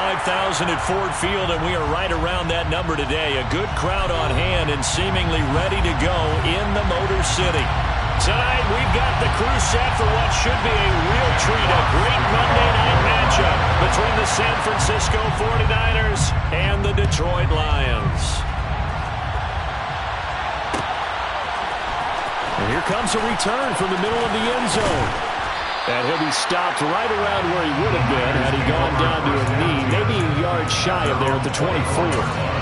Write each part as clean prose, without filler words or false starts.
25,000 at Ford Field, and we are right around that number today. A good crowd on hand and seemingly ready to go in the Motor City. Tonight, we've got the crew set for what should be a real treat, a great Monday night matchup between the San Francisco 49ers and the Detroit Lions. And here comes a return from the middle of the end zone. And he'll be stopped right around where he would have been had he gone down to a knee, maybe a yard shy of there at the 24.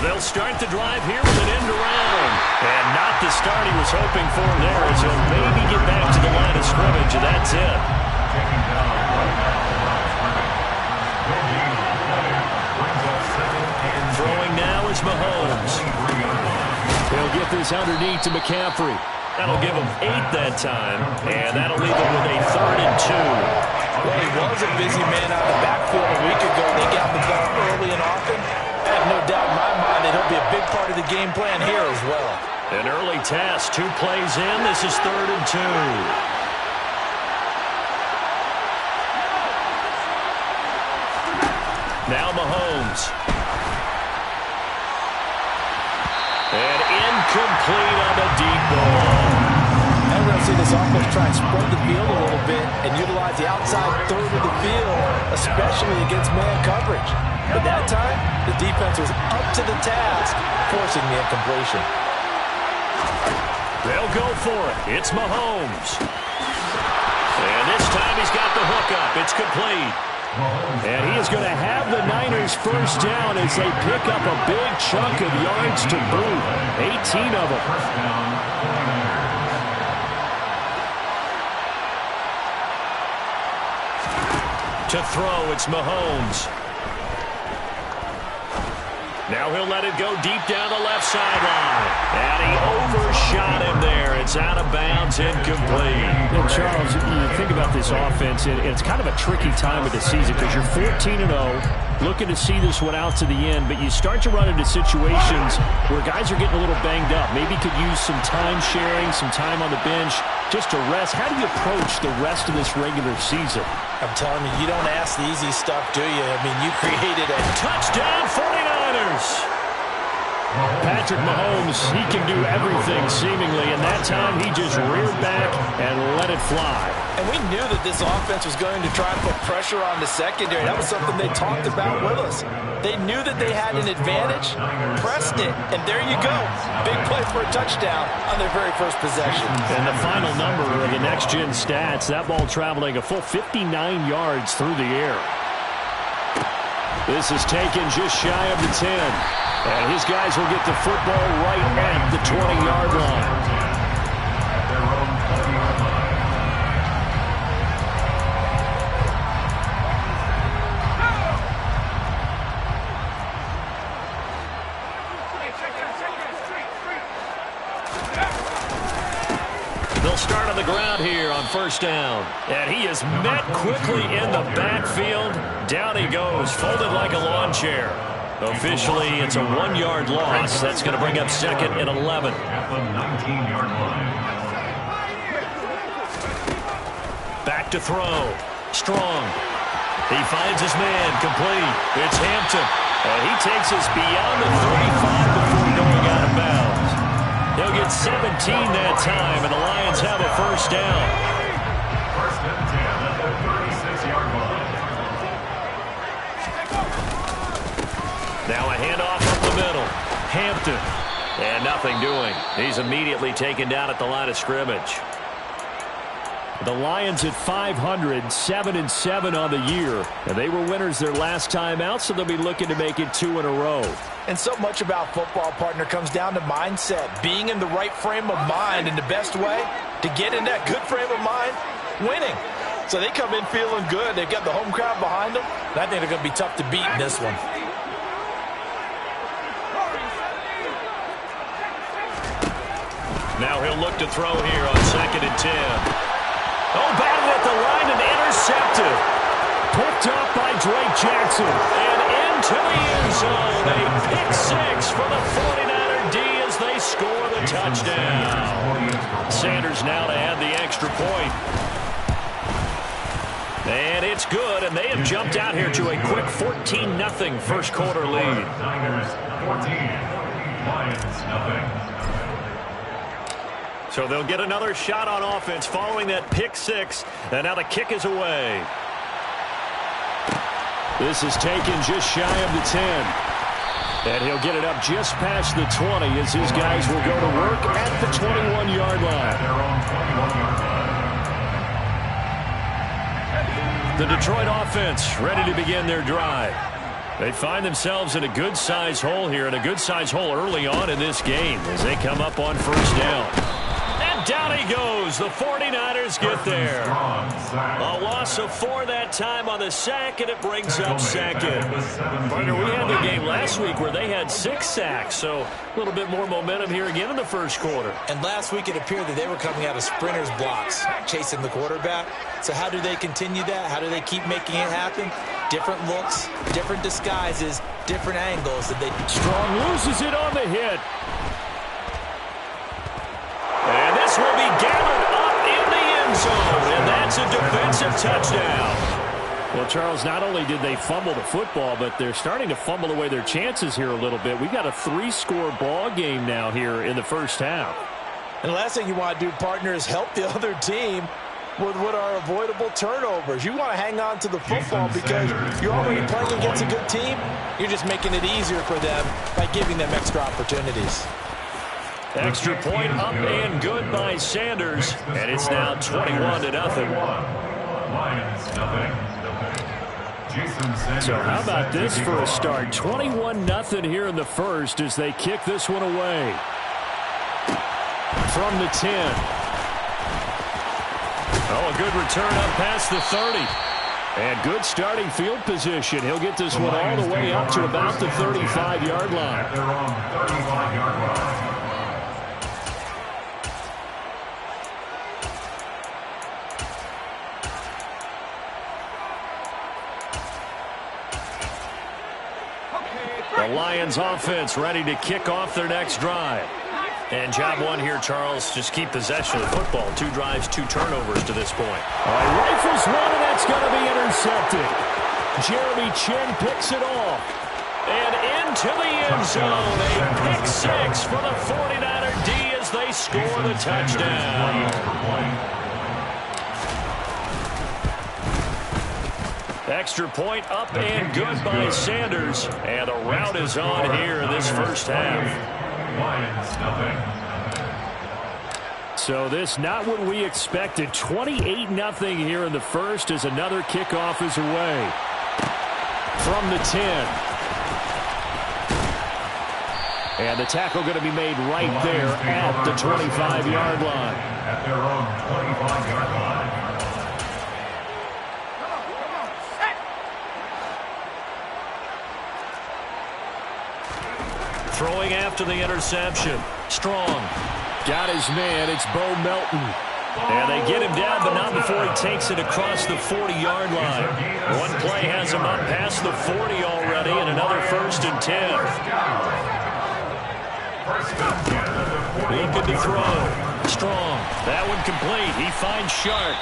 They'll start the drive here with an end around. And not the start he was hoping for there, as he'll maybe get back to the line of scrimmage, and that's it. Throwing now is Mahomes. He'll get this underneath to McCaffrey. That'll give him 8 that time, and that'll leave him with a 3rd and 2. Well, he was a busy man out of the backfield a week ago. They got the ball early and often. I have no doubt in my mind that he'll be a big part of the game plan here as well. An early test, 2 plays in. This is 3rd and 2. Now Mahomes. And incomplete on the deep ball. And we're going to see this offense try and spread the field a little bit and utilize the outside third of the field, especially against man coverage. But that time, the defense was up to the task, forcing the incompletion. They'll go for it. It's Mahomes. And this time he's got the hook up. It's complete. And he is going to have the Niners first down as they pick up a big chunk of yards to boot. 18 of them. To throw, it's Mahomes. Now he'll let it go deep down the left sideline. And he overshot him there. It's out of bounds, incomplete. And Charles, you think about this offense, and it's kind of a tricky time of the season because you're 14-0, looking to see this one out to the end, but you start to run into situations where guys are getting a little banged up. Maybe could use some time sharing, some time on the bench just to rest. How do you approach the rest of this regular season? I'm telling you, you don't ask the easy stuff, do you? I mean, you created a touchdown 49ers. Patrick Mahomes, he can do everything seemingly, and that time he just reared back and let it fly. And we knew that this offense was going to try and put pressure on the secondary. That was something they talked about with us. They knew that they had an advantage, pressed it, and there you go. Big play for a touchdown on their very first possession. And the final number of the next-gen stats, that ball traveling a full 59 yards through the air. This is taken just shy of the 10. And his guys will get the football right at the 20-yard line. They'll start on the ground here on first down. And he is met quickly in the backfield. Down he goes, folded like a lawn chair. Officially, it's a 1-yard loss. That's going to bring up 2nd and 11. At the 19-yard line. Back to throw. Strong. He finds his man. Complete. It's Hampton. And he takes us beyond the 35 before going out of bounds. He'll get 17 that time, and the Lions have a first down. First and 10 at the 36-yard line. Now a handoff up the middle. Hampton. And nothing doing. He's immediately taken down at the line of scrimmage. The Lions at 500, 7-7 on the year. And they were winners their last time out, so they'll be looking to make it 2 in a row. And so much about football, partner, comes down to mindset. Being in the right frame of mind, and the best way to get in that good frame of mind, winning. So they come in feeling good. They've got the home crowd behind them. And I think they're going to be tough to beat in this one. Now he'll look to throw here on 2nd and 10. Oh, batted at the line and intercepted. Picked up by Drake Jackson. And into the end zone. A pick six for the 49er D as they score the touchdown. Sanders now to add the extra point. And it's good, and they have jumped out here to a quick 14-0 first quarter lead. Niners 14, Lions nothing. So they'll get another shot on offense following that pick six, and now the kick is away. This is taken just shy of the 10. And he'll get it up just past the 20 as his guys will go to work at the 21-yard line. Their own 21-yard line. The Detroit offense ready to begin their drive. They find themselves in a good-sized hole here, and a good-sized hole early on in this game as they come up on first down. And down he goes. The 49ers get there. A loss of 4 that time on the sack, and it brings up second. Partner, we had the game last week where they had 6 sacks, so a little bit more momentum here again in the first quarter. And last week it appeared that they were coming out of sprinters blocks, chasing the quarterback. So how do they continue that? How do they keep making it happen? Different looks, different disguises, different angles. That they Strong loses it on the hit. And this will be gathered up in the end zone, and that's a defensive touchdown. Well, Charles, not only did they fumble the football, but they're starting to fumble away their chances here a little bit. We've got a 3-score ball game now here in the first half. And the last thing you want to do, partner, is help the other team with what are avoidable turnovers. You want to hang on to the football because you're already playing against a good team. You're just making it easier for them by giving them extra opportunities. Extra point up and good by Sanders, and it's now 21-0. Lions nothing. Jason Sanders. So how about this for a start? 21-0 here in the first as they kick this one away. From the 10. Oh, a good return up past the 30. And good starting field position. He'll get this one all the way up to about the 35-yard line. At their own 35-yard line. The Lions offense ready to kick off their next drive. And job one here, Charles, just keep possession of the football. 2 drives, 2 turnovers to this point. Rifles one, and that's going to be intercepted. Jeremy Chin picks it off. And into the end zone. A pick six for the 49er D as they score the touchdown. Extra point up and good by Sanders. And the route is on here in this first half. Lions nothing. So this not what we expected. 28-0 here in the first as another kickoff is away. From the 10. And the tackle going to be made right there at the 25-yard line. At their own 25-yard line. Throwing after the interception. Strong. Got his man. It's Bo Melton. And they get him down, but not before he takes it across the 40-yard line. One play has him up past the 40 already, and another 1st and 10. Looking to throw. Strong. That one complete. He finds Sharp.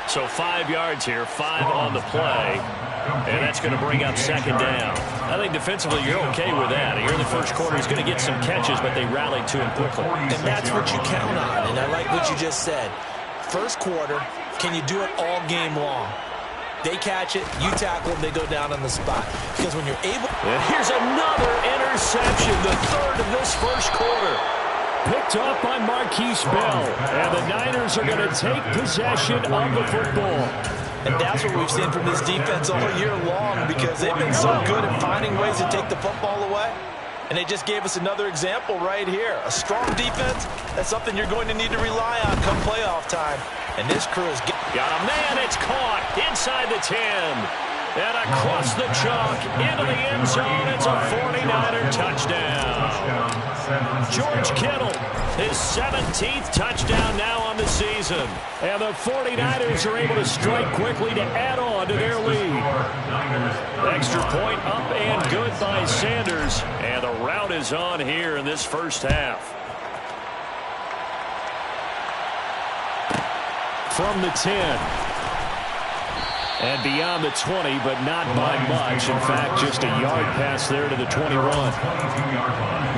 So 5 yards here, 5 on the play. And that's going to bring up 2nd down. I think defensively you're okay with that. Here in the first quarter, he's going to get some catches, but they rallied to him quickly. And that's what you count on. And I like what you just said. First quarter, can you do it all game long? They catch it, you tackle them, they go down on the spot. Because when you're able... And here's another interception, the 3rd of this first quarter. Picked off by Marquise Bell. And the Niners are going to take possession of the football. And that's what we've seen from this defense all year long because they've been so good at finding ways to take the football away. And they just gave us another example right here. A strong defense, that's something you're going to need to rely on come playoff time. And this crew is... Got a man, it's caught inside the 10. And across the chalk, into the end zone, it's a 49er touchdown. George Kittle, his 17th touchdown now on the season. And the 49ers are able to strike quickly to add on to their lead. Extra point up and good by Sanders. And the rout is on here in this first half. From the 10. And beyond the 20, but not by much. In fact, just a yard pass there to the 21.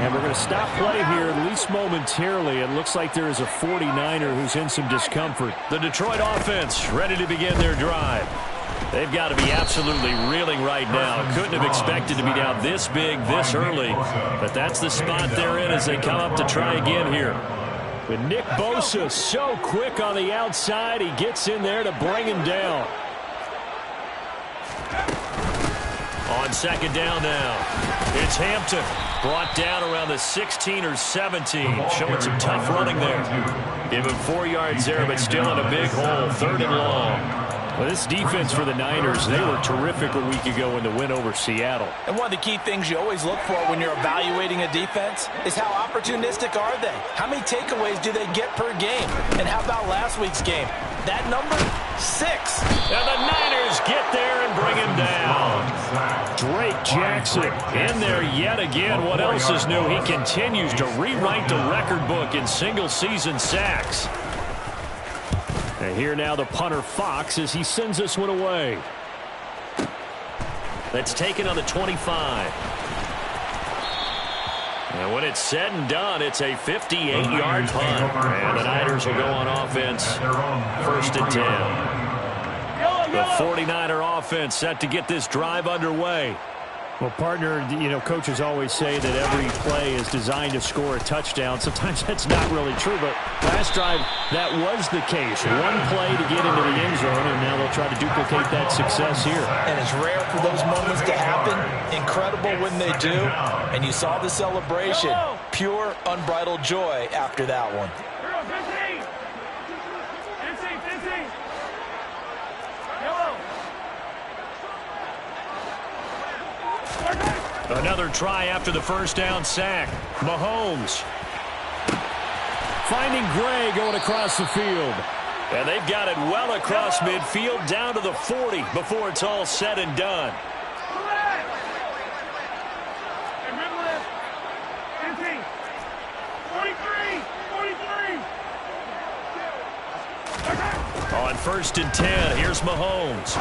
And we're going to stop play here, at least momentarily. It looks like there is a 49er who's in some discomfort. The Detroit offense ready to begin their drive. They've got to be absolutely reeling right now. Couldn't have expected to be down this big, this early. But that's the spot they're in as they come up to try again here. But Nick Bosa so quick on the outside. He gets in there to bring him down. On second down now, it's Hampton. Brought down around the 16 or 17. Showing some tough running there. Give him 4 yards there, but still in a big hole. 3rd and long. Well, this defense for the Niners, they were terrific a week ago in the win over Seattle. And one of the key things you always look for when you're evaluating a defense is how opportunistic are they? How many takeaways do they get per game? And how about last week's game? That number, 6. And the Niners get there and bring him down. Drake Jackson in there yet again. What else is new? He continues to rewrite the record book in single-season sacks. And here now the punter Fox as he sends this one away. That's taken on the 25. And when it's said and done, it's a 58-yard punt. And the Niners will go on offense. 1st and 10. The 49er offense set to get this drive underway. Well, partner, you know, coaches always say that every play is designed to score a touchdown. Sometimes that's not really true, but last drive, that was the case. One play to get into the end zone, and now they'll try to duplicate that success here. And it's rare for those moments to happen. Incredible when they do. And you saw the celebration. Pure, unbridled joy after that one. Another try after the first down sack. Mahomes finding Gray going across the field. And they've got it well across midfield down to the 40 before it's all said and done. On 1st and 10, here's Mahomes.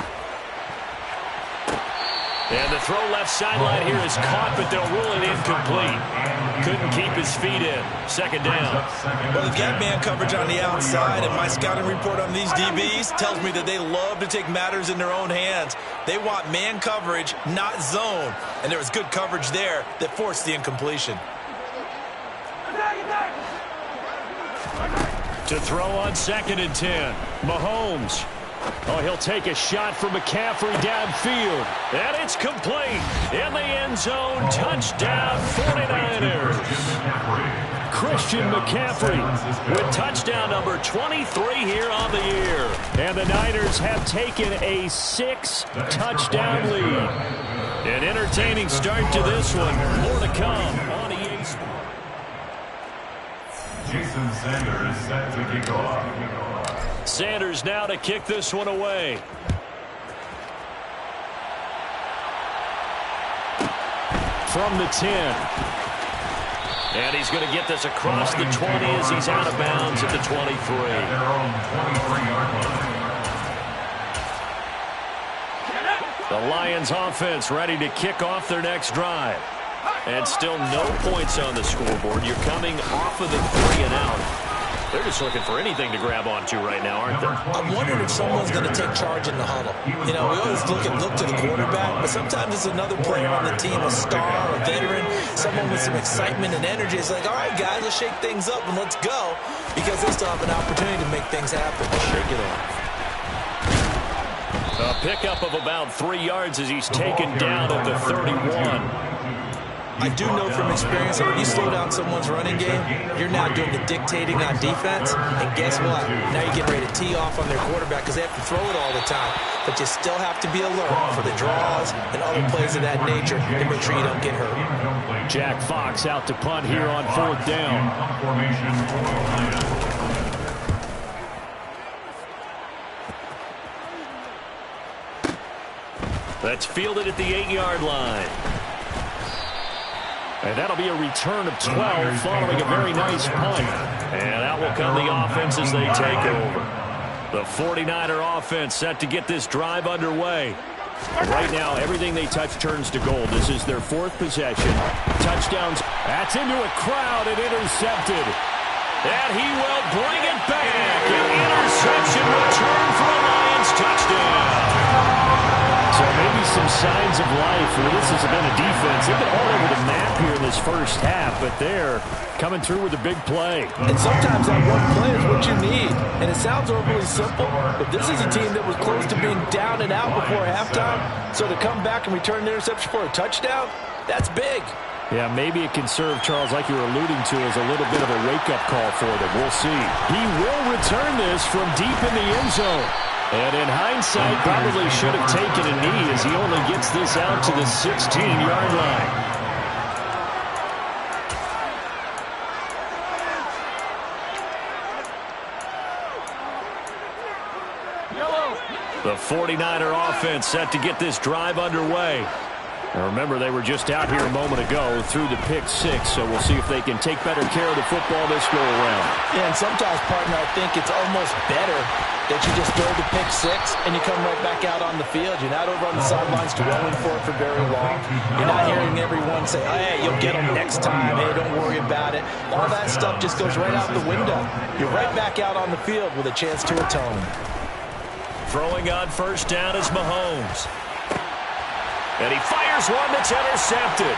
And the throw left sideline here is caught, but they'll rule it incomplete. Couldn't keep his feet in. 2nd down. Well, they've got man coverage on the outside, and my scouting report on these DBs tells me that they love to take matters in their own hands. They want man coverage, not zone. And there was good coverage there that forced the incompletion. To throw on 2nd and 10. Mahomes. Oh, he'll take a shot from McCaffrey downfield. And it's complete. In the end zone, touchdown 49ers. Christian McCaffrey with touchdown number 23 here on the year. And the Niners have taken a 6-touchdown lead. An entertaining start to this one. More to come on EA Sports. Jason Sanders set to kick off. Sanders now to kick this one away. From the 10. And he's going to get this across the 20 as he's out of bounds at the 23. The Lions offense ready to kick off their next drive. And still no points on the scoreboard. You're coming off of the 3 and out. They're just looking for anything to grab onto right now, aren't they? I'm wondering if someone's going to take charge in the huddle. You know, we always look to the quarterback, but sometimes it's another player on the team, a star, a veteran, someone with some excitement and energy. It's like, all right, guys, let's shake things up and let's go, because they still have an opportunity to make things happen. Shake it off. A pickup of about 3 yards as he's taken down at the 31. I do know from experience that when you slow down someone's running game, you're now doing the dictating on defense. And guess what? Now you're getting ready to tee off on their quarterback because they have to throw it all the time. But you still have to be alert for the draws and other plays of that nature to make sure you don't get hurt. Jack Fox out to punt here on 4th down. That's fielded at the 8-yard line. And that'll be a return of 12 following a very nice punt. And out will come the offense as they take over. The 49er offense set to get this drive underway. Right now, everything they touch turns to gold. This is their 4th possession. Touchdowns. That's into a crowd and intercepted. And he will bring it back. An interception return for a Lions touchdown. So maybe some signs of life. Well, this has been a defense. They've been all over the map here in this first half, but they're coming through with a big play. And sometimes that one play is what you need. And it sounds overly simple, but this is a team that was close to being down and out before halftime. So to come back and return the interception for a touchdown, that's big. Yeah, maybe it can serve, Charles, like you were alluding to, as a little bit of a wake-up call for them. We'll see. He will return this from deep in the end zone. And in hindsight, probably should have taken a knee as he only gets this out to the 16-yard line. The 49er offense set to get this drive underway. Now remember, they were just out here a moment ago through the pick 6, so we'll see if they can take better care of the football this go-around. Yeah, and sometimes, partner, I think it's almost better that you just throw the pick 6 and you come right back out on the field. You're not over on the sidelines dwelling for it for very long. You're not hearing everyone say, hey, you'll get them next time. Hey, don't worry about it. All that stuff just goes right out the window. You're right back out on the field with a chance to atone. Throwing on 1st down is Mahomes. And he fires one that's intercepted.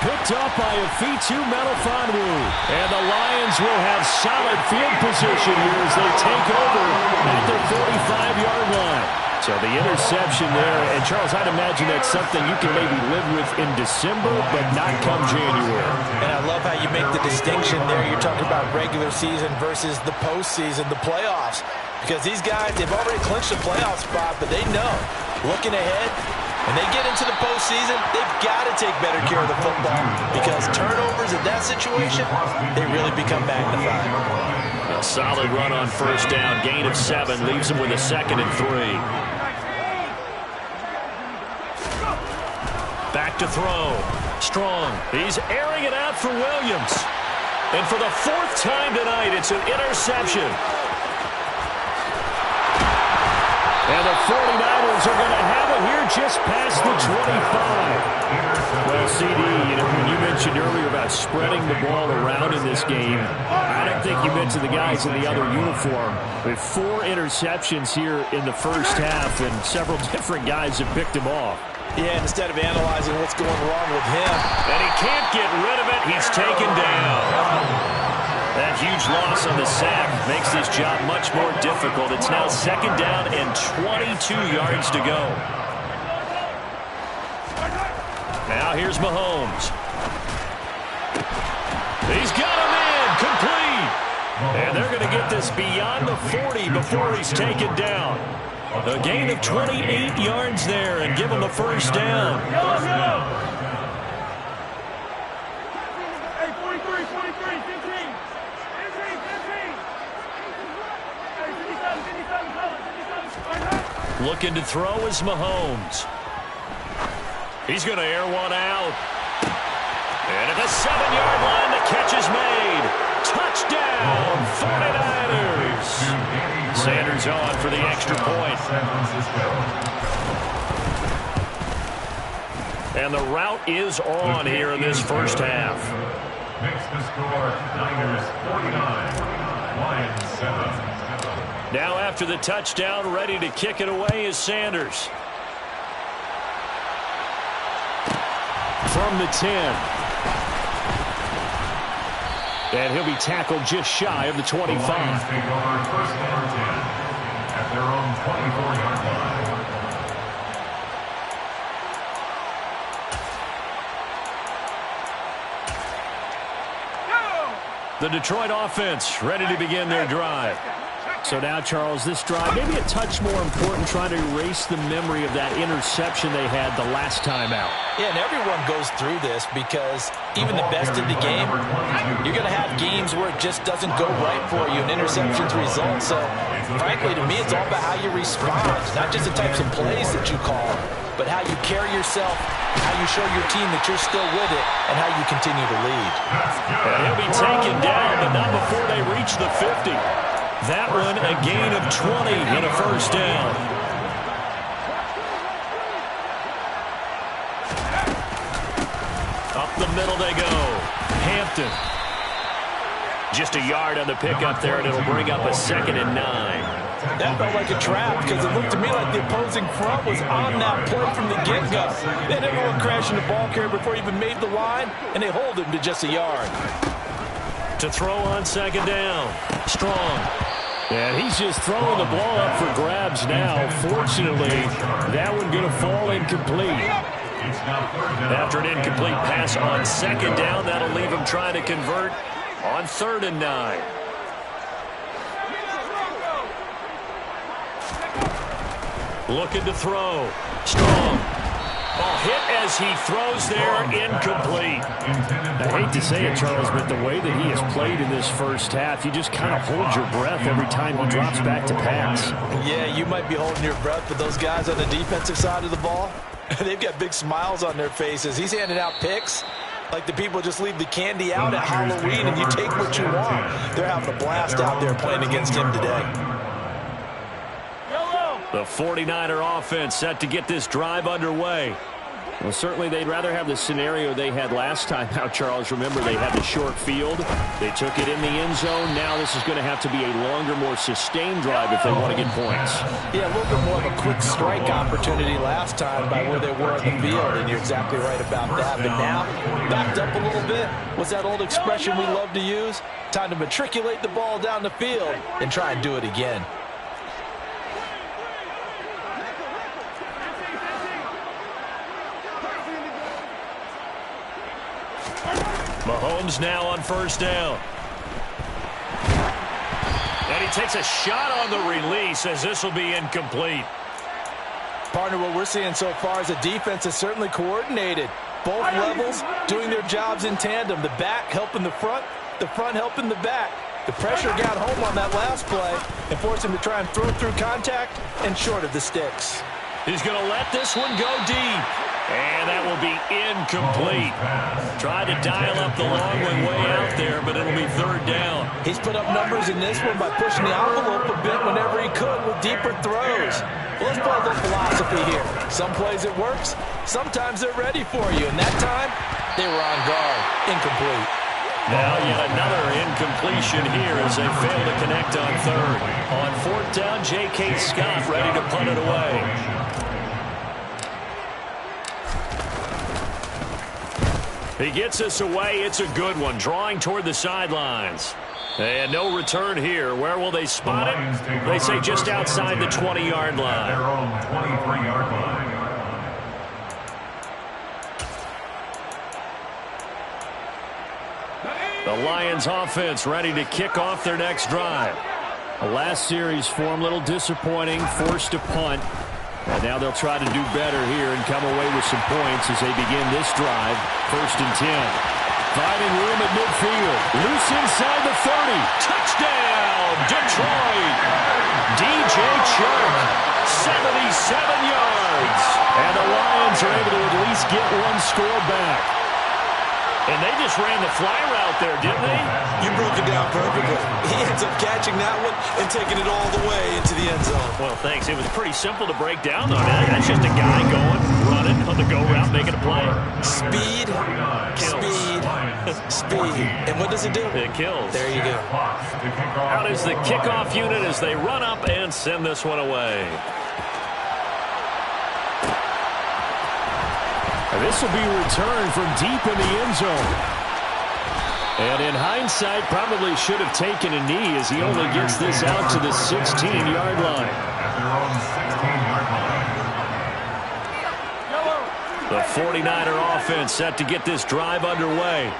Picked up by Afitu Melifonwu. And the Lions will have solid field position here as they take over at their 45-yard line. So the interception there. And, Charles, I'd imagine that's something you can maybe live with in December, but not come January. And I love how you make the distinction there. You're talking about regular season versus the postseason, the playoffs. Because these guys, they've already clinched a playoff spot, but they know, looking ahead, when they get into the postseason, they've got to take better care of the football because turnovers in that situation, they really become magnified. A solid run on 1st down. Gain of 7 leaves them with a 2nd and 3. Back to throw. Strong. He's airing it out for Williams. And for the 4th time tonight, it's an interception. And the 49ers are going to have it here just past the 25. Well, CD, when you mentioned earlier about spreading the ball around in this game, I don't think you mentioned the guys in the other uniform. With 4 interceptions here in the first half, and several different guys have picked him off. Yeah, instead of analyzing what's going wrong with him. And he can't get rid of it. He's taken down. That huge loss on the sack makes this job much more difficult. It's now 2nd down and 22 yards to go. Now here's Mahomes. He's got him in, complete. And they're going to get this beyond the 40 before he's taken down. A gain of 28 yards there and give him the 1st down. Looking to throw is Mahomes. He's going to air one out. And at the 7-yard line, the catch is made. Touchdown, 49ers. Sanders on for the extra point. And the route is on here in this first half. Makes the score Niners 49, Lions 7. Now after the touchdown, ready to kick it away is Sanders. From the 10. And he'll be tackled just shy of the 25. The Lions take over 1st and 10 at their own 24-yard line. The Detroit offense ready to begin their drive. So now, Charles, this drive, maybe a touch more important, trying to erase the memory of that interception they had the last time out. Yeah, and everyone goes through this because even the best in the game, you're going to have games where it just doesn't go right for you and interceptions result. So, frankly, to me, it's all about how you respond, not just the types of plays that you call, but how you carry yourself, how you show your team that you're still with it, and how you continue to lead. And he'll be taken down, but not before they reach the 50. That one a gain of 20 and a first down. Up the middle they go. Hampton. Just a yard on the pickup there, and it'll bring up a 2nd and 9. That felt like a trap because it looked to me like the opposing front was on that play from the get-go. They had everyone crashing the ball carrier before he even made the line, and they hold him to just a yard. To throw on 2nd down. Strong. And he's just throwing the ball up for grabs now. Fortunately, that one going to fall incomplete. After an incomplete pass on 2nd down, that'll leave him trying to convert on 3rd and 9. Looking to throw. Strong. Ball hit as he throws there, incomplete. I hate to say it, Charles, but the way that he has played in this first half, you just kind of hold your breath every time he drops back to pass. Yeah, you might be holding your breath, but those guys on the defensive side of the ball, they've got big smiles on their faces. He's handing out picks like the people just leave the candy out at Halloween and you take what you want. They're having a blast out there playing against him today. The 49er offense set to get this drive underway. Well, certainly they'd rather have the scenario they had last time out, Charles. Remember, they had the short field. They took it in the end zone. Now this is going to have to be a longer, more sustained drive if they want to get points. Yeah, a little bit more of a quick strike opportunity last time by where they were on the field, and you're exactly right about that. But now, backed up a little bit. What's that old expression we love to use? Time to matriculate the ball down the field and try and do it again. Mahomes now on 1st down. And he takes a shot on the release as this will be incomplete. Partner, what we're seeing so far is the defense is certainly coordinated. Both levels doing their jobs in tandem. The back helping the front helping the back. The pressure got home on that last play and forced him to try and throw through contact and short of the sticks. He's going to let this one go deep. And that will be incomplete. Tried to dial up the long one way out there, but it'll be 3rd down. He's put up numbers in this one by pushing the envelope a bit whenever he could with deeper throws. Well, let's play a little philosophy here. Some plays it works, sometimes they're ready for you. And that time, they were on guard. Incomplete. Now yet another incompletion here as they fail to connect on 3rd. On 4th down, J.K. Scott ready to punt it away. He gets us away. It's a good one. Drawing toward the sidelines. And no return here. Where will they spot it? They say just outside the 20-yard line. Their own 23-yard line. The Lions offense ready to kick off their next drive. The last series form a little disappointing, forced to punt. And now they'll try to do better here and come away with some points as they begin this drive. 1st and 10. Finding room at midfield. Loose inside the 30. Touchdown, Detroit. DJ Chark, 77 yards. And the Lions are able to at least get one score back. And they just ran the fly route there, didn't they? You broke it down perfectly. He ends up catching that one and taking it all the way into the end zone. Well, thanks. It was pretty simple to break down, though. That's just a guy going, running on the go route, making a play. Speed, speed. And what does it do? It kills. There you go. Out is the kickoff unit as they run up and send this one away. And this will be returned from deep in the end zone. And in hindsight, probably should have taken a knee as he only gets this out to the 16-yard line. The 49er offense set to get this drive underway.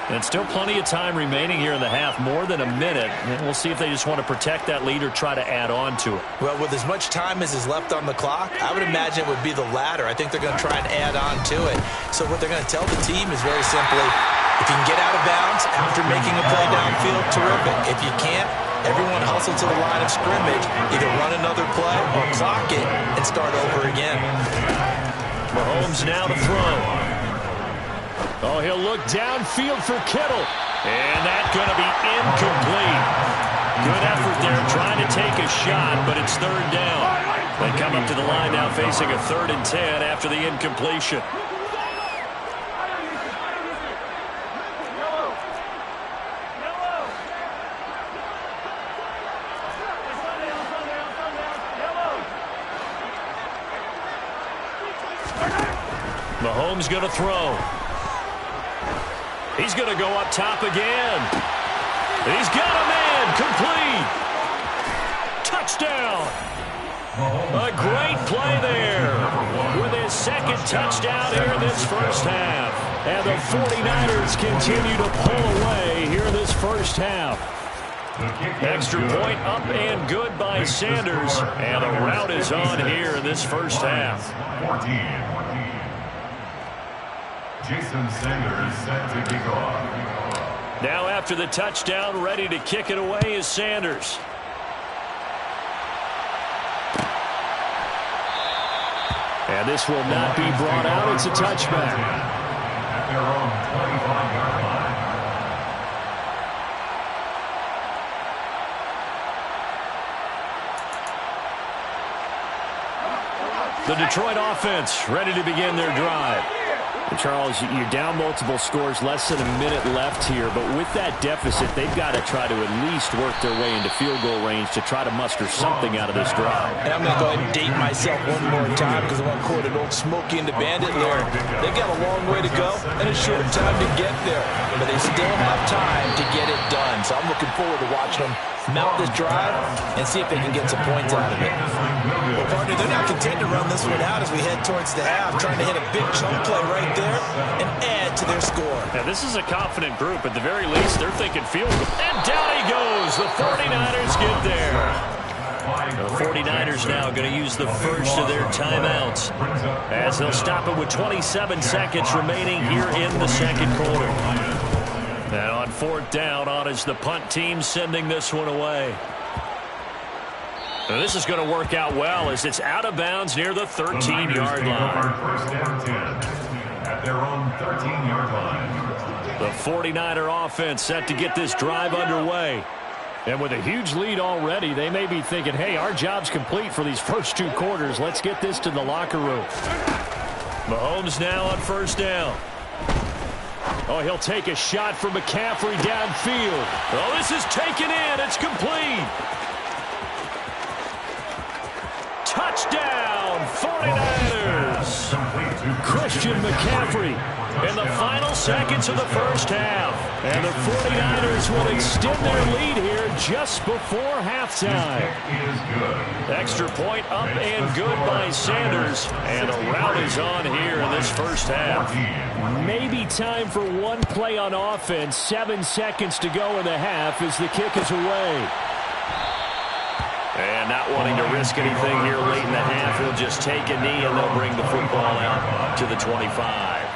And still plenty of time remaining here in the half, more than a minute. And we'll see if they just want to protect that lead or try to add on to it. Well, with as much time as is left on the clock, I would imagine it would be the latter. I think they're going to try and add on to it. So what they're going to tell the team is very simply, if you can get out of bounds after making a play downfield, terrific. If you can't, everyone hustle to the line of scrimmage, either run another play or clock it and start over again. Mahomes now to throw. Oh, he'll look downfield for Kittle. And that's going to be incomplete. Good effort there trying to take a shot, but it's third down. They come up to the line now facing a 3rd and 10 after the incompletion. Mahomes going to throw. He's going to go up top again. He's got a man. Complete. Touchdown. A great play there with his 2nd touchdown here in this first half. And the 49ers continue to pull away here in this first half. Extra point up and good by Sanders. And the route is on here in this first half. 14. Jason Sanders set to kick off. Now after the touchdown, ready to kick it away is Sanders. And this will not be brought out. It's a touchback. At their own 25-yard line. The Detroit offense ready to begin their drive. Charles, you're down multiple scores, less than a minute left here, but with that deficit, they've got to try to at least work their way into field goal range to try to muster something out of this drive. And I'm going to go ahead and date myself one more time because I want to quote an old Smokey and the Bandit lyric. They've got a long way to go and a short time to get there, but they still have time to get it done. So I'm looking forward to watching them mount this drive and see if they can get some points out of it. Well, partner, they're not content to run this one out as we head towards the half, trying to hit a big chunk play right there and add to their score. Now, this is a confident group. At the very least, they're thinking field goal. And down he goes. The 49ers get there. The 49ers now going to use the first of their timeouts as they'll stop it with 27 seconds remaining here in the second quarter. And on 4th down, on is the punt team sending this one away. Now, this is going to work out well as it's out of bounds near the 13-yard line. First down 10 at their own 13-yard line. The 49er offense set to get this drive underway. And with a huge lead already, they may be thinking, hey, our job's complete for these first 2 quarters. Let's get this to the locker room. Mahomes now on 1st down. Oh, he'll take a shot from McCaffrey downfield. Oh, this is taken in. It's complete. Touchdown, 49ers. Christian McCaffrey in the final seconds of the first half. And the 49ers will extend their lead here just before halftime. Extra point up and good by Sanders. And the route is on here in this first half. Maybe time for one play on offense. 7 seconds to go in the half as the kick is away. And not wanting to risk anything here late in the half, he'll just take a knee and they'll bring the football out to the 25.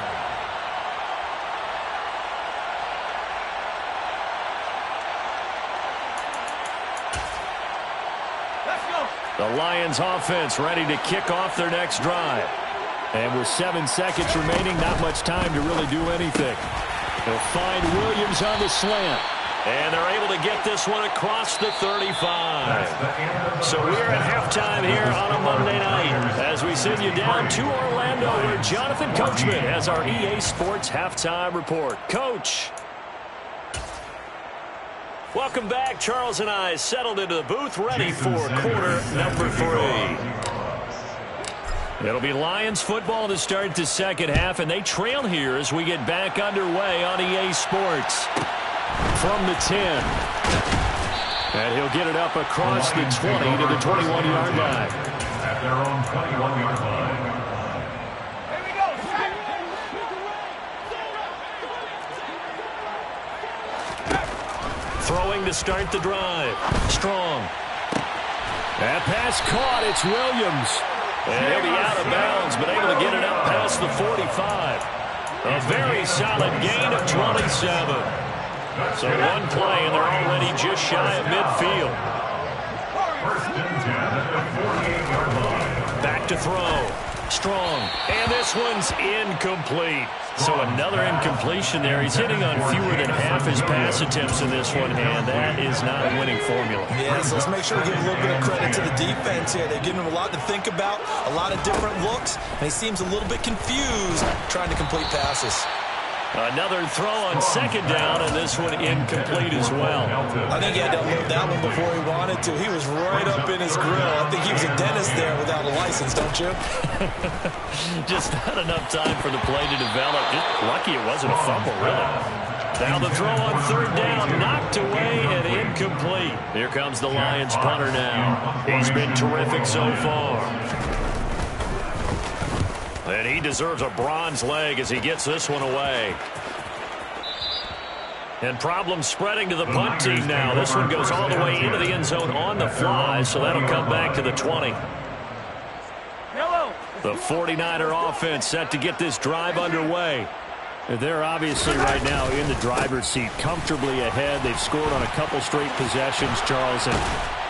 The Lions offense ready to kick off their next drive. And with 7 seconds remaining, not much time to really do anything. They'll find Williams on the slant. And they're able to get this one across the 35. So we're at halftime here on a Monday night as we send you down to Orlando where Jonathan Coachman has our EA Sports halftime report. Coach. Welcome back. Charles and I settled into the booth ready for quarter number 3. It'll be Lions football to start the second half, and they trail here as we get back underway on EA Sports. From the 10. And he'll get it up across the 20 to the 21-yard line. At their own 21-yard line. Throwing to start the drive. Strong. That pass caught. It's Williams. And he'll be out of bounds, but able to get it up past the 45. A very solid gain of 27. So one play, and they're already just shy of midfield. First and 10 at the 48-yard line. Back to throw. Strong. And this one's incomplete. So another incompletion there. He's hitting on fewer than half his pass attempts in this one, and that is not a winning formula. Yes, let's make sure we give a little bit of credit to the defense here. They've given him a lot to think about, a lot of different looks, and he seems a little bit confused trying to complete passes. Another throw on second down, and this one incomplete as well. I think he had to unload that one before he wanted to. He was right up in his grill. I think he was a dentist there without a license, don't you? Just not enough time for the play to develop. Just lucky it wasn't a fumble, really. Now the throw on third down, knocked away and incomplete. Here comes the Lions punter now. He's been terrific so far. And he deserves a bronze leg as he gets this one away. And problems spreading to the punt team now. This one goes all the way into the end zone on the fly, so that'll come back to the 20. The 49er offense set to get this drive underway. They're obviously right now in the driver's seat, comfortably ahead. They've scored on a couple straight possessions, Charles, and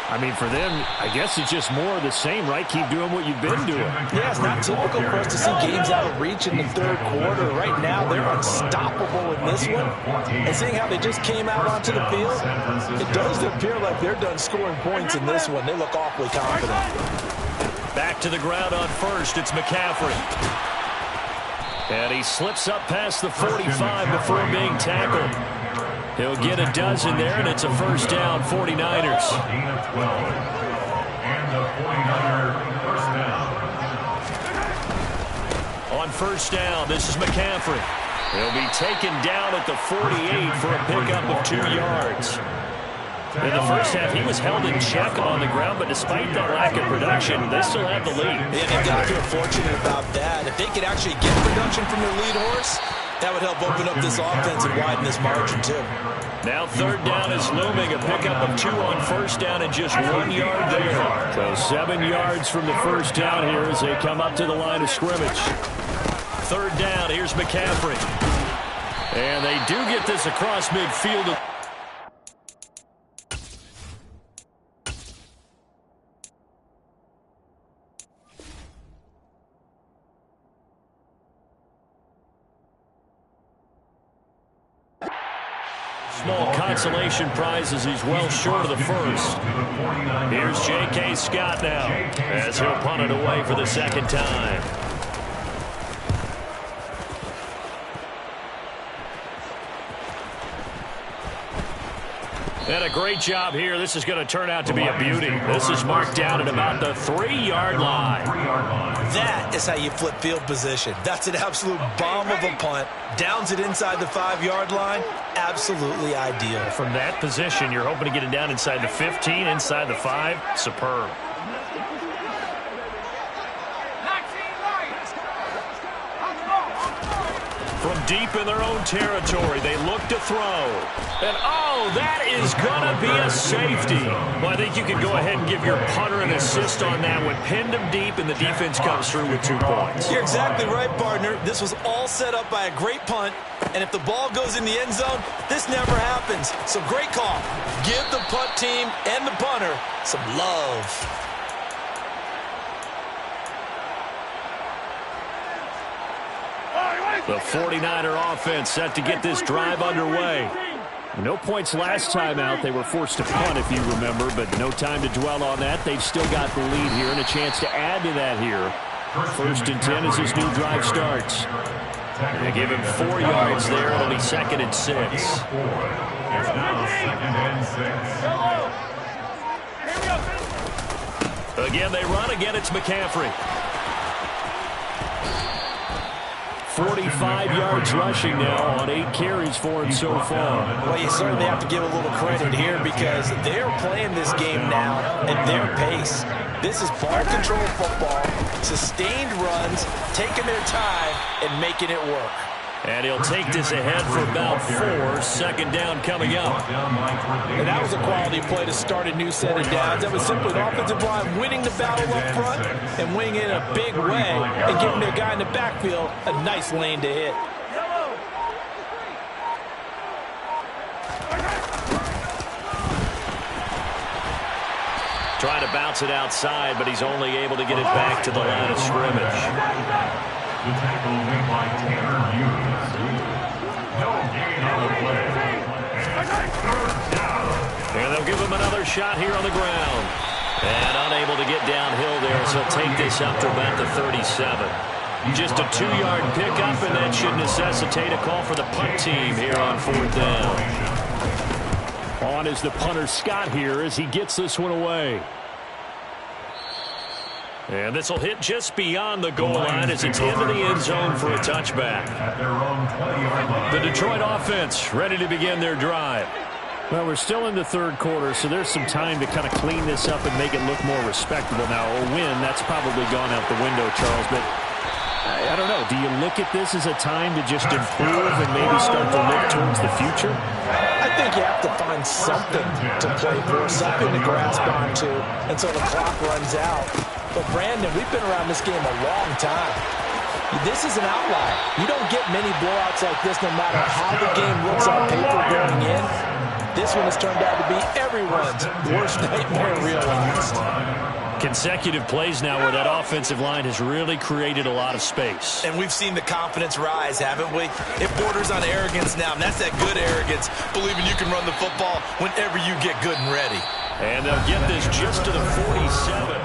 I mean, for them, I guess it's just more of the same, right? Keep doing what you've been doing. Yeah, it's not typical for us to see games out of reach in the third quarter. Right now, they're unstoppable in this one. And seeing how they just came out onto the field, it does appear like they're done scoring points in this one. They look awfully confident. Back to the ground on first. It's McCaffrey. And he slips up past the 45 before being tackled. He'll get a dozen there, and it's a first down, 49ers. And the 49er first down. On first down, this is McCaffrey. He'll be taken down at the 48 for a pickup of 2 yards. In the first half, he was held in check on the ground, but despite that lack of production, they still have the lead. Yeah, they've got to feel fortunate about that. If they could actually get production from their lead horse, that would help open up this offense and widen this margin, too. Now third down is looming. A pickup of 2 on first down and just 1 yard there. So 7 yards from the first down here as they come up to the line of scrimmage. Third down, here's McCaffrey. And they do get this across midfield. Small consolation prize as he's well short of the first. Here's J.K. Scott now as he'll punt it away for the second time. And a great job here. This is going to turn out to be a beauty. This is marked down at about the 3-yard line. That is how you flip field position. That's an absolute bomb of a punt. Downs it inside the 5-yard line. Absolutely ideal. From that position, you're hoping to get it down inside the 15, inside the 5. Superb. From deep in their own territory, they look to throw. And, oh, that is going to be a safety. Well, I think you can go ahead and give your punter an assist on that one. Pinned him deep, and the defense comes through with 2 points. You're exactly right, partner. This was all set up by a great punt. And if the ball goes in the end zone, this never happens. So great call. Give the punt team and the punter some love. The 49er offense set to get this drive underway. No points last time out. They were forced to punt, if you remember, but no time to dwell on that. They've still got the lead here and a chance to add to that here. First and 10 as this new drive starts. They give him 4 yards there. It'll be second and 6. It's now second and 6. Again, they run. Again, it's McCaffrey. 45 yards rushing now on 8 carries for him so far. Well, you certainly have to give a little credit here because they're playing this game now at their pace. This is ball control football, sustained runs, taking their time, and making it work. And he'll take this ahead for about 4. Second down coming up. And that was a quality play to start a new set of downs. That was simply an offensive line winning the battle up front and winning it in a big way and giving their guy in the backfield a nice lane to hit. Trying to bounce it outside, but he's only able to get it back to the line of scrimmage. The tackle made by Tanner Hughes. No gain on the play. And they'll give him another shot here on the ground. And unable to get downhill there, so he'll take this up to about the 37. Just a 2-yard pickup, and that should necessitate a call for the punt team here on 4th down. On is the punter Scott here as he gets this one away. And this will hit just beyond the goal line as it's into the end zone for a touchback. At their own 20-yard line. The Detroit offense ready to begin their drive. Well, we're still in the third quarter, so there's some time to kind of clean this up and make it look more respectable. Now, a win, that's probably gone out the window, Charles, but I don't know. Do you look at this as a time to just improve and maybe start to look towards the future? I think you have to find something to play for, something to grasp onto until the clock runs out. But, Brandon, we've been around this game a long time. This is an outlier. You don't get many blowouts like this no matter how the game looks on paper going in. This one has turned out to be everyone's worst nightmare realized. Consecutive plays now where that offensive line has really created a lot of space. And we've seen the confidence rise, haven't we? It borders on arrogance now, and that's that good arrogance, believing you can run the football whenever you get good and ready. And they'll get this just to the 47.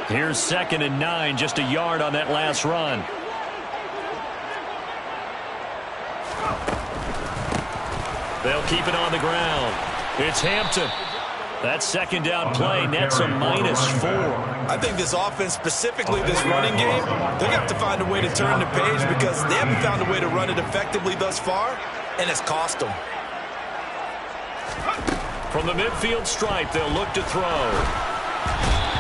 Here's 2nd and 9, just a yard on that last run. They'll keep it on the ground. It's Hampton. That second down play nets a -4. I think this offense, specifically this running game, they're going to have to find a way to turn the page because they haven't found a way to run it effectively thus far, and it's cost them. From the midfield stripe, they'll look to throw.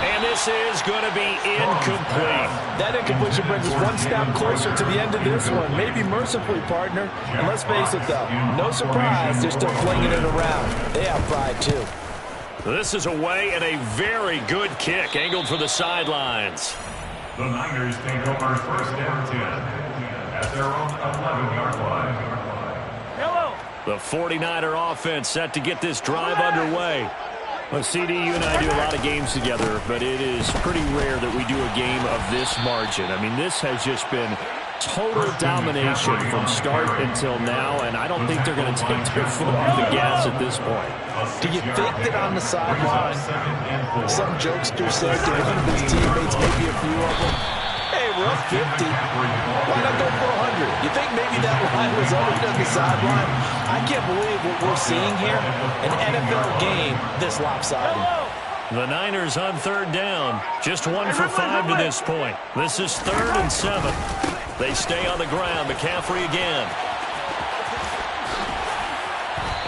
And this is going to be incomplete. That incompletion brings us one step closer to the end of this one. Maybe mercifully, partner. And let's face it, though, no surprise, they're still flinging it around. They have pride, too. This is away and a very good kick angled for the sidelines. The Niners take over 1st and 10 at their own 11-yard line. The 49er offense set to get this drive underway. Well, CD, you and I do a lot of games together, but it is pretty rare that we do a game of this margin. I mean, this has just been total domination from start until now, and I don't think they're going to take their foot off the gas at this point. Do you think that on the sideline, some jokester said to one of his teammates, maybe a few of them, hey, we're up 50. Why not go for 100? You think maybe that line was uttered on the sideline? I can't believe what we're seeing here. An NFL game this lopsided. The Niners on 3rd down. Just 1 for 5 to this point. This is 3rd and 7. They stay on the ground. McCaffrey again.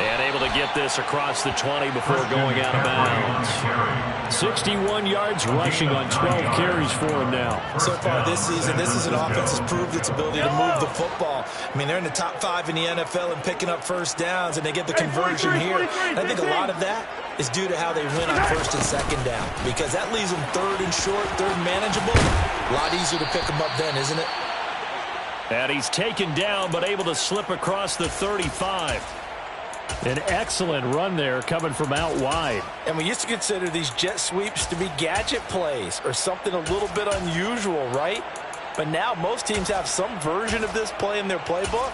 And able to get this across the 20 before going out of bounds. 61 yards rushing on 12 carries for him now. So far this season, this is an offense that's proved its ability to move the football. I mean, they're in the top 5 in the NFL and picking up first downs, and they get the conversion here. And I think a lot of that is due to how they win on 1st and 2nd down, because that leaves them 3rd and short, 3rd and manageable. A lot easier to pick them up then, isn't it? And he's taken down, but able to slip across the 35. An excellent run there coming from out wide. And we used to consider these jet sweeps to be gadget plays or something a little bit unusual, right? But now most teams have some version of this play in their playbook.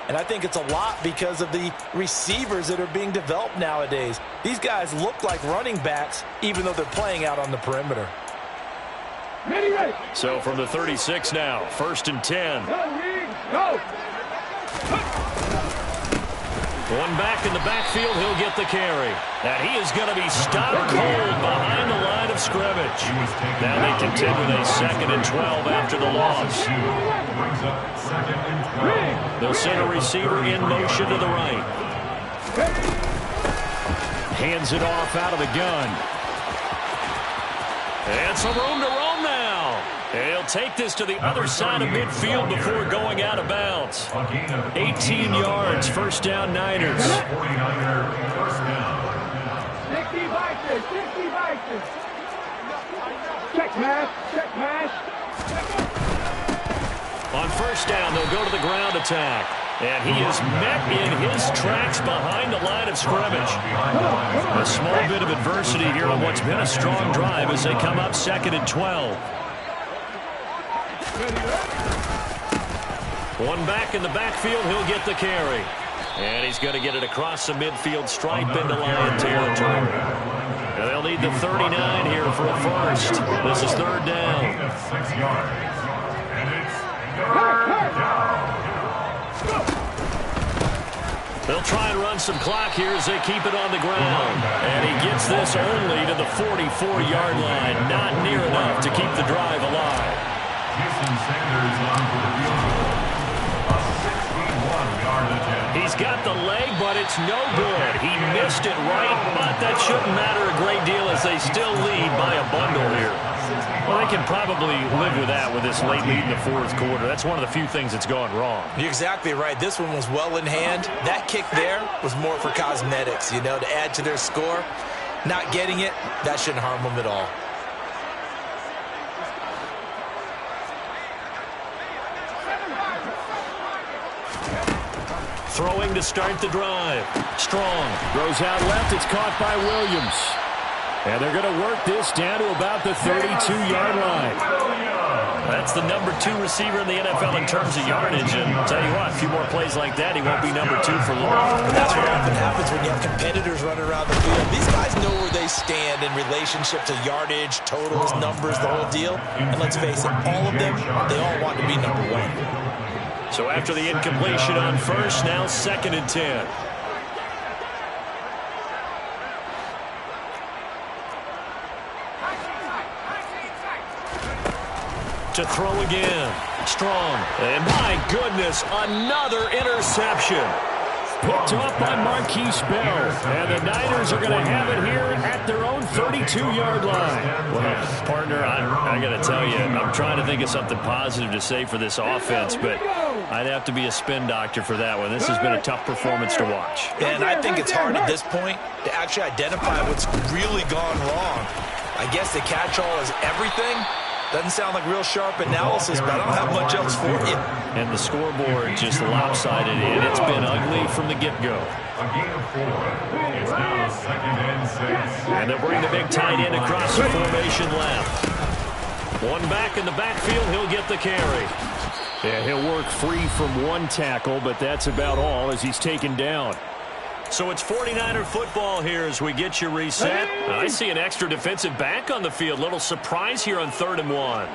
And I think it's a lot because of the receivers that are being developed nowadays. These guys look like running backs even though they're playing out on the perimeter. So from the 36 now, 1st and 10. Go! One back in the backfield, he'll get the carry. And he is going to be stopped cold behind the line of scrimmage. Now they continue with a 2nd and 12 after the loss. They'll send a receiver in motion to the right. Hands it off out of the gun. And some room to roam now. And he'll take this to the other side of midfield before going out of bounds. 18 yards, first down Niners. 49er first down. 60 Vikings, 60 Vikings. Check pass, check pass. On first down, they'll go to the ground attack. And he is met in his tracks behind the line of scrimmage. A small bit of adversity here on what's been a strong drive as they come up 2nd and 12. One back in the backfield, he'll get the carry. And he's going to get it across the midfield stripe into Lion territory. And they'll need the 39 here for a first. This is 3rd down. 6 yards. And it's 3rd down. They'll try and run some clock here as they keep it on the ground. And he gets this only to the 44-yard line. Not near enough to keep the drive alive. Houston Sanders on for the field goal. A 61-yard attempt. He's got the leg, but it's no good. He missed it right, but that shouldn't matter a great deal as they still lead by a bundle here. Well, they can probably live with that with this late lead in the 4th quarter. That's one of the few things that's gone wrong. You're exactly right. This one was well in hand. That kick there was more for cosmetics, you know, to add to their score. Not getting it, that shouldn't harm them at all. Throwing to start the drive. Strong. Throws out left. It's caught by Williams. And they're going to work this down to about the 32-yard line. That's the number 2 receiver in the NFL in terms of yardage. And I'll tell you what, a few more plays like that, he won't be number 2 for long. That's what often happens when you have competitors running around the field. These guys know where they stand in relationship to yardage, totals, numbers, the whole deal. And let's face it, all of them, they all want to be number 1. So after the incompletion on first, now 2nd and 10. To throw again. Strong. And my goodness, another interception. Picked off by Marquise Bell. And the Niners are going to have it here at their own 32-yard line. Well, partner, I got to tell you, I'm trying to think of something positive to say for this offense, but I'd have to be a spin doctor for that one. This has been a tough performance to watch. And I think it's hard at this point to actually identify what's really gone wrong. I guess the catch-all is everything. Doesn't sound like real sharp analysis, but I don't have much else for you. And the scoreboard just lopsided, and it's been ugly from the get-go. A gain of 4. It's now 2nd and 6. And they'll bring the big tight end across the formation left. One back in the backfield, he'll get the carry. Yeah, he'll work free from one tackle, but that's about all as he's taken down. So it's 49er football here as we get you reset. I see an extra defensive back on the field. Little surprise here on 3rd and 1.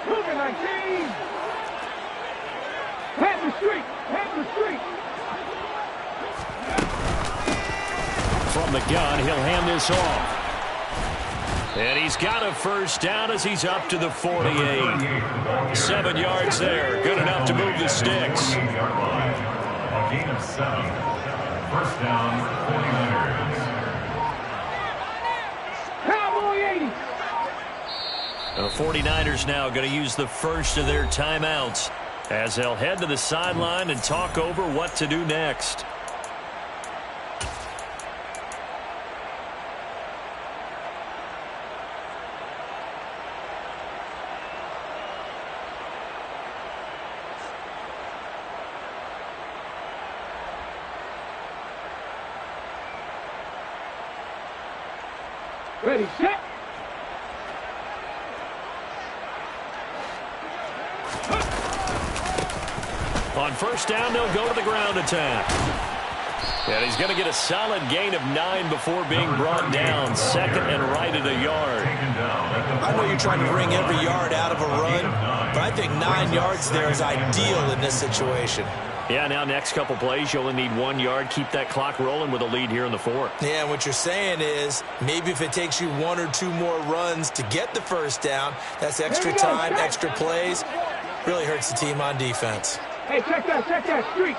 Moving 19. Head the street. Head the street. From the gun, he'll hand this off. And he's got a first down as he's up to the 48. 7 yards there. Good enough to move the sticks. A gain of 7. First down, 49ers. Cowboy 80. The 49ers now going to use the first of their timeouts as they'll head to the sideline and talk over what to do next. Ready, set. On first down, they'll go to the ground attack. And he's going to get a solid gain of 9 before being brought down. 2nd and right at a yard. I know you're trying to wring every yard out of a run, but I think 9 yards there is ideal in this situation. Yeah, now next couple plays, you only need 1 yard. Keep that clock rolling with a lead here in the fourth. Yeah, and what you're saying is maybe if it takes you 1 or 2 more runs to get the first down, that's extra time, extra plays. Really hurts the team on defense. Hey, check that, street.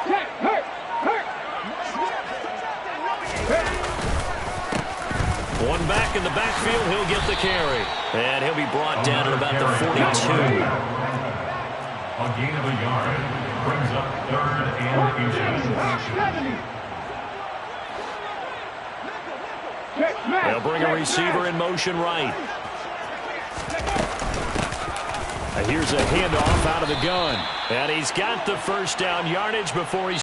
Check, hurt. One back in the backfield, he'll get the carry. And he'll be brought down at about the 42. A gain of a yard brings up 3rd and inches. They'll bring a receiver in motion right. Here's a handoff out of the gun. And he's got the first down yardage before he's